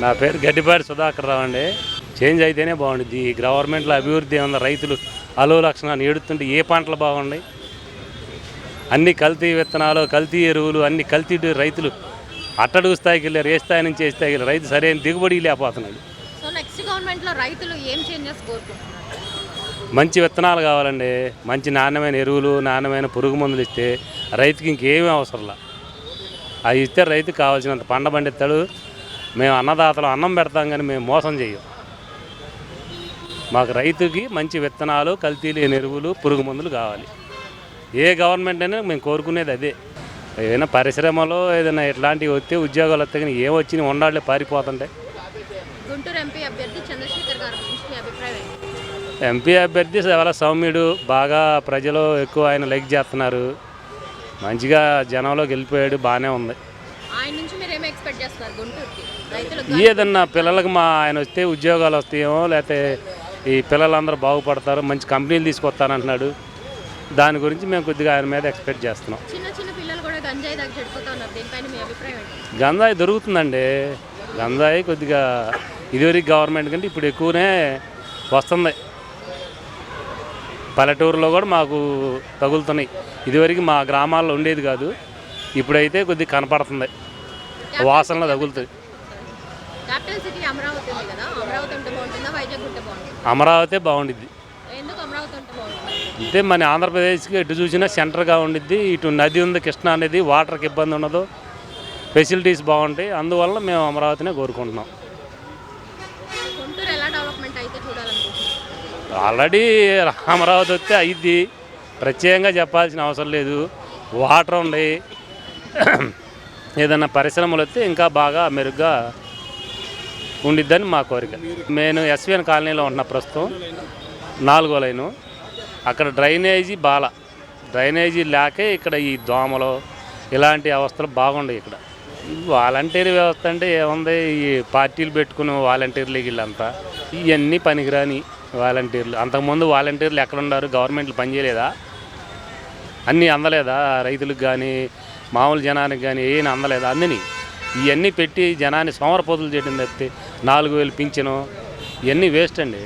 నా పేరు గడ్డిపాటి సుధాకర్ రావు అండి. చేంజ్ అయితేనే బాగుంటుంది. ఈ గవర్నమెంట్లో అభివృద్ధి ఏమన్నా రైతులు అలో లక్షణాన్ని ఏడుతుంటే ఏ పంటలు బాగున్నాయి? అన్ని కల్తీ విత్తనాలు, కల్తీ ఎరువులు, అన్ని కల్తీ రైతులు అట్టడుగు స్థాయికి వెళ్ళారు. ఏ స్థాయి నుంచి ఏ స్థాయికి వెళ్ళారు. రైతు సరైన దిగుబడి లేకపోతున్నాడు. సో నెక్స్ట్ గవర్నమెంట్లో రైతులు ఏం చేంజెస్ కోరుకుంటున్నారు? మంచి విత్తనాలు కావాలండి. మంచి నాణ్యమైన ఎరువులు, నాణ్యమైన పురుగు మందులు ఇస్తే రైతుకి ఇంకేమీ అవసరంలా. అవి ఇస్తే రైతుకి కావాల్సినంత పంట పండిస్తాడు. మేము అన్నదాతలు అన్నం పెడతాం కానీ మేము మోసం చేయం. మాకు రైతుకి మంచి విత్తనాలు, కల్తీ లేని ఎరువులు, పురుగు మందులు కావాలి. ఏ గవర్నమెంట్ అయినా మేము కోరుకునేది అదే. ఏదైనా పరిశ్రమలో ఏదైనా ఇట్లాంటివి వస్తే ఉద్యోగాలు వస్తే కానీ ఏం వచ్చి ఉండాలే పారిపోతుంటే. గుంటూరు ఎంపీ అభ్యర్థి చంద్రశేఖర్ గారి గురించి మీ అభిప్రాయం? ఎంపీ అభ్యర్థి చాలా సౌమ్యుడు, బాగా ప్రజలు ఎక్కువ ఆయన లైక్ చేస్తున్నారు. మంచిగా జనంలోకి వెళ్ళిపోయాడు, బాగానే ఉంది. ఆయన నుంచి మీరు ఏమి ఎక్స్పెక్ట్ చేస్తున్నారు గుంటూరుకి రైతులకు? ఏదన్నా పిల్లలకు ఆయన వస్తే ఉద్యోగాలు వస్తాయేమో, లేకపోతే ఈ పిల్లలందరూ బాగుపడతారు, మంచి కంపెనీలు తీసుకొస్తానంటున్నాడు. దాని గురించి మేము కొద్దిగా ఆయన మీద ఎక్స్పెక్ట్ చేస్తున్నాం. చిన్న చిన్న పిల్లలు కూడా గంజాయి దగ్గర చెడిపోతా ఉన్నారు. దీనిపైన మీ అభిప్రాయం ఏంటి? గంజాయి దొరుకుతుందండి. గంజాయి కొద్దిగా ఇదివరకు గవర్నమెంట్ కంటే ఇప్పుడు ఎక్కువనే వస్తుంది. పల్లెటూరులో కూడా మాకు తగులుతున్నాయి. ఇదివరకు మా గ్రామాల్లో ఉండేది కాదు, ఇప్పుడైతే కొద్దిగా కనపడుతుంది, వాసనలో తగులుతుంది. క్యాపిటల్ సిటీ అమరావతి ఉంది కదా, అమరావతి ఉంటే బాగుంటుందా, వైజాగ్ ఉంటే బాగుంటుందా? అమరావతి బాగుండిద్ది. ఎందుకు అమరావతి ఉంటే బాగుంటుంది? అంటే మన ఆంధ్రప్రదేశ్కి ఎటు చూసినా సెంటర్గా ఉండిద్ది. ఇటు నది ఉంది, కృష్ణా అనేది, వాటర్కి ఇబ్బంది ఉండదు, ఫెసిలిటీస్ బాగుంటాయి. అందువల్ల మేము అమరావతినే కోరుకుంటున్నాం. గుంటూరు ఎలా డెవలప్మెంట్ అయితే చూడాలనుకుంటున్నాం? ఆల్రెడీ అమరావతి వస్తే అయ్యిద్ది, ప్రత్యేకంగా చెప్పాల్సిన అవసరం లేదు. వాటర్ ఉండి ఏదైనా పరిశ్రమలు వస్తే ఇంకా బాగా మెరుగ్గా ఉండిద్దని మా కోరిక. నేను ఎస్విఎన్ కాలనీలో ఉంటున్నా ప్రస్తుతం, 4వ లైను. అక్కడ డ్రైనేజీ లేకే ఇక్కడ ఈ దోమలు ఇలాంటి అవస్థలు బాగుండవు. ఇక్కడ వాలంటీర్ వ్యవస్థ అంటే ఏముంది, ఈ పార్టీలు పెట్టుకుని వాలంటీర్లు వీళ్ళంతా ఇవన్నీ పనికిరాని వాలంటీర్లు. అంతకుముందు వాలంటీర్లు ఎక్కడున్నారు? గవర్నమెంట్లు పనిచేయలేదా? అన్నీ అందలేదా? రైతులకు కానీ మామూలు జనానికి కానీ ఏం అందలేదా? అందని ఇవన్నీ పెట్టి జనాన్ని సోమరపోతులు చేయడం తప్పితే 4,000 పింఛను ఇవన్నీ వేస్ట్ అండి.